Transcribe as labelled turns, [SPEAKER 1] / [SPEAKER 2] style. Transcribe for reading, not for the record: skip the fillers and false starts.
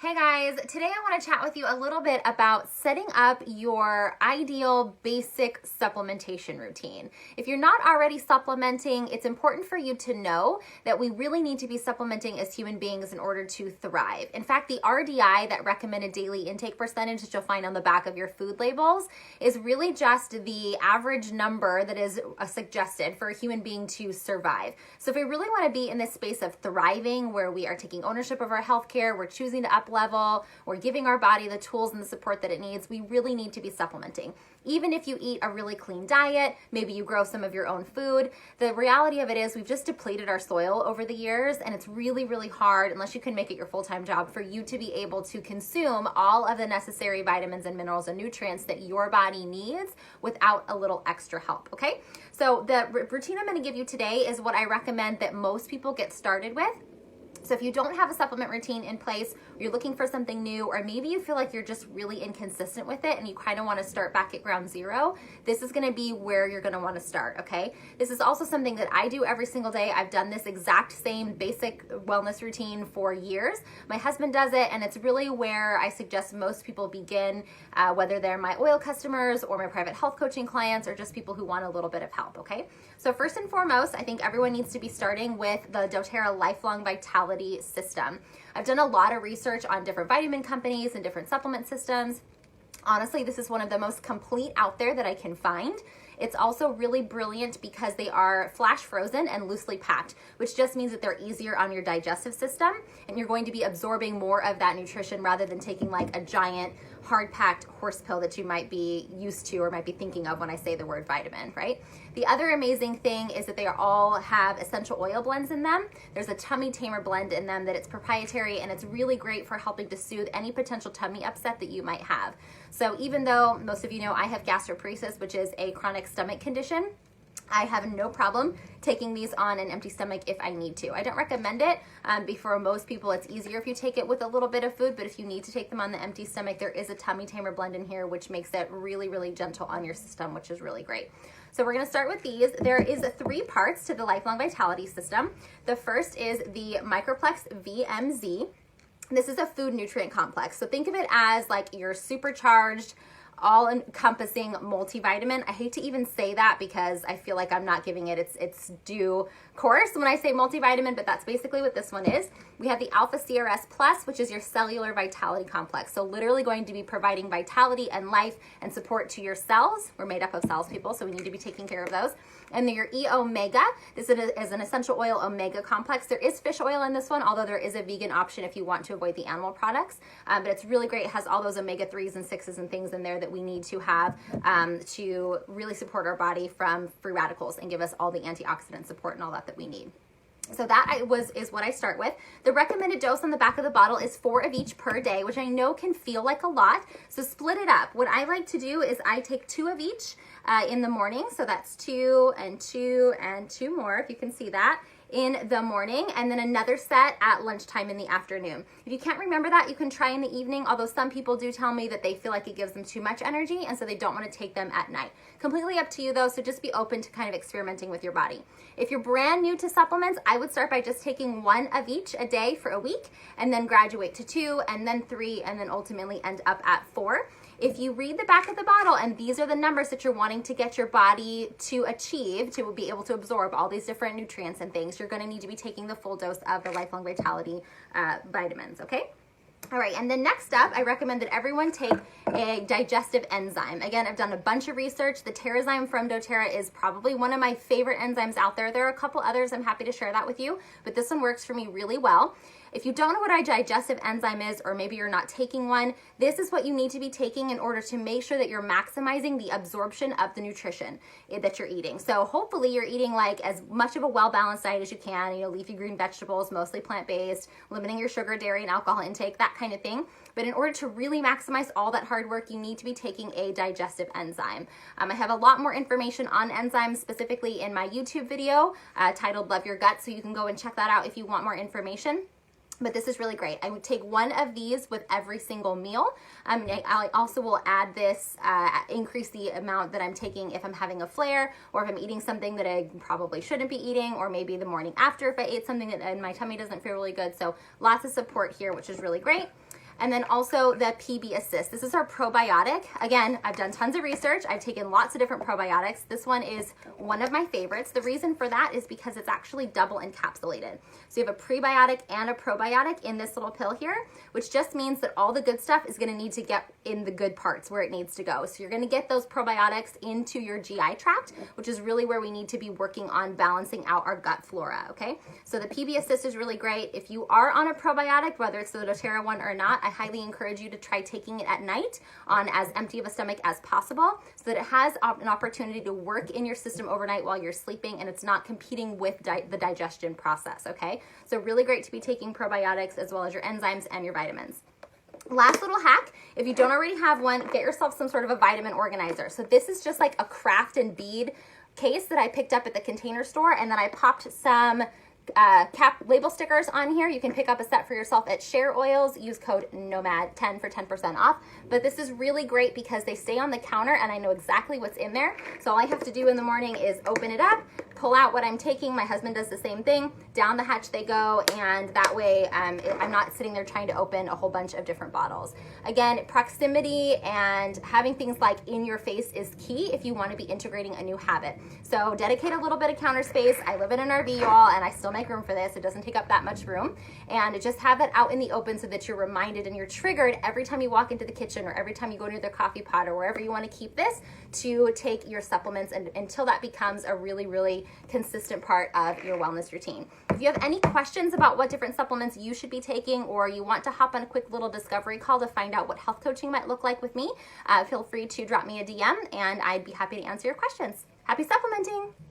[SPEAKER 1] Hey guys, today I want to chat with you a little bit about setting up your ideal basic supplementation routine. If you're not already supplementing, it's important for you to know that we really need to be supplementing as human beings in order to thrive. In fact, the RDI, that recommended daily intake percentage that you'll find on the back of your food labels, is really just the average number that is suggested for a human being to survive. So if we really want to be in this space of thriving, where we are taking ownership of our healthcare, we're choosing to up level, we're giving our body the tools and the support that it needs, we really need to be supplementing. Even if you eat a really clean diet, maybe you grow some of your own food, the reality of it is we've just depleted our soil over the years, and it's really, really hard, unless you can make it your full-time job, for you to be able to consume all of the necessary vitamins and minerals and nutrients that your body needs without a little extra help, okay? So the routine I'm going to give you today is what I recommend that most people get started with. So if you don't have a supplement routine in place, or you're looking for something new, or maybe you feel like you're just really inconsistent with it and you kind of want to start back at ground zero, this is going to be where you're going to want to start, okay? This is also something that I do every single day. I've done this exact same basic wellness routine for years. My husband does it, and it's really where I suggest most people begin, whether they're my oil customers or my private health coaching clients or just people who want a little bit of help, okay? So first and foremost, I think everyone needs to be starting with the doTERRA Lifelong Vitality system. I've done a lot of research on different vitamin companies and different supplement systems. Honestly, this is one of the most complete out there that I can find. It's also really brilliant because they are flash frozen and loosely packed, which just means that they're easier on your digestive system, and you're going to be absorbing more of that nutrition rather than taking like a giant hard-packed horse pill that you might be used to or might be thinking of when I say the word vitamin, right? The other amazing thing is that they all have essential oil blends in them. There's a tummy tamer blend in them that it's proprietary, and it's really great for helping to soothe any potential tummy upset that you might have. So even though most of you know I have gastroparesis, which is a chronic stomach condition, I have no problem taking these on an empty stomach if I need to. I don't recommend it. For most people, it's easier if you take it with a little bit of food, but if you need to take them on the empty stomach, there is a tummy tamer blend in here, which makes it really, really gentle on your system, which is really great. So we're going to start with these. There is 3 parts to the Lifelong Vitality system. The first is the Microplex VMZ. This is a food nutrient complex. So think of it as like your supercharged, all-encompassing multivitamin. I hate to even say that because I feel like I'm not giving it its due course when I say multivitamin, but that's basically what this one is. We have the Alpha CRS Plus, which is your cellular vitality complex. So literally going to be providing vitality and life and support to your cells. We're made up of cells, people, so we need to be taking care of those. And then your E Omega. This is an essential oil omega complex. There is fish oil in this one, although there is a vegan option if you want to avoid the animal products. But it's really great. It has all those omega-3s and 6s and things in there that we need to have to really support our body from free radicals and give us all the antioxidant support and all that we need. So that is what I start with. The recommended dose on the back of the bottle is 4 of each per day, which I know can feel like a lot. So split it up. What I like to do is I take 2 of each in the morning. So that's 2 and 2 and 2 more, if you can see that, in the morning, and then another set at lunchtime in the afternoon. If you can't remember that, you can try in the evening, although some people do tell me that they feel like it gives them too much energy, and so they don't want to take them at night. Completely up to you though, so just be open to kind of experimenting with your body. If you're brand new to supplements, I would start by just taking 1 of each a day for a week, and then graduate to 2, and then 3, and then ultimately end up at 4. If you read the back of the bottle and these are the numbers that you're wanting to get your body to achieve, to be able to absorb all these different nutrients and things, you're going to need to be taking the full dose of the Lifelong Vitality vitamins, okay? All right, and then next up, I recommend that everyone take a digestive enzyme. Again, I've done a bunch of research. The Terrazyme from doTERRA is probably one of my favorite enzymes out there. There are a couple others. I'm happy to share that with you, but this one works for me really well. If you don't know what a digestive enzyme is, or maybe you're not taking one, this is what you need to be taking in order to make sure that you're maximizing the absorption of the nutrition that you're eating. So hopefully you're eating like as much of a well-balanced diet as you can, leafy green vegetables, mostly plant-based, limiting your sugar, dairy, and alcohol intake, that kind of thing. But in order to really maximize all that hard work, you need to be taking a digestive enzyme. I have a lot more information on enzymes specifically in my YouTube video titled Love Your Gut, so you can go and check that out if you want more information. But this is really great. I would take 1 of these with every single meal. I also will add this, increase the amount that I'm taking if I'm having a flare, or if I'm eating something that I probably shouldn't be eating, or maybe the morning after if I ate something that my tummy doesn't feel really good. So lots of support here, which is really great. And then also the PB Assist. This is our probiotic. Again, I've done tons of research. I've taken lots of different probiotics. This one is one of my favorites. The reason for that is because it's actually double encapsulated. So you have a prebiotic and a probiotic in this little pill here, which just means that all the good stuff is going to need to get in the good parts where it needs to go. So you're going to get those probiotics into your GI tract, which is really where we need to be working on balancing out our gut flora, okay? So the PB Assist is really great. If you are on a probiotic, whether it's the doTERRA one or not, I highly encourage you to try taking it at night on as empty of a stomach as possible so that it has an opportunity to work in your system overnight while you're sleeping and it's not competing with the digestion process, okay? So really great to be taking probiotics as well as your enzymes and your vitamins. Last little hack, if you don't already have one, get yourself some sort of a vitamin organizer. So this is just like a craft and bead case that I picked up at the Container Store, and then I popped some label stickers on here. You can pick up a set for yourself at Share Oils. Use code NOMAD10 for 10% off. But this is really great because they stay on the counter and I know exactly what's in there. So all I have to do in the morning is open it up, pull out what I'm taking. My husband does the same thing. Down the hatch they go, and that way I'm not sitting there trying to open a whole bunch of different bottles. Again, proximity and having things like in your face is key if you want to be integrating a new habit. So dedicate a little bit of counter space. I live in an RV, y'all, and I still make room for this. It doesn't take up that much room. And just have it out in the open so that you're reminded and you're triggered every time you walk into the kitchen or every time you go near the coffee pot or wherever you want to keep this to take your supplements, and until that becomes a really, really consistent part of your wellness routine. If you have any questions about what different supplements you should be taking, or you want to hop on a quick little discovery call to find out what health coaching might look like with me, feel free to drop me a DM and I'd be happy to answer your questions. Happy supplementing!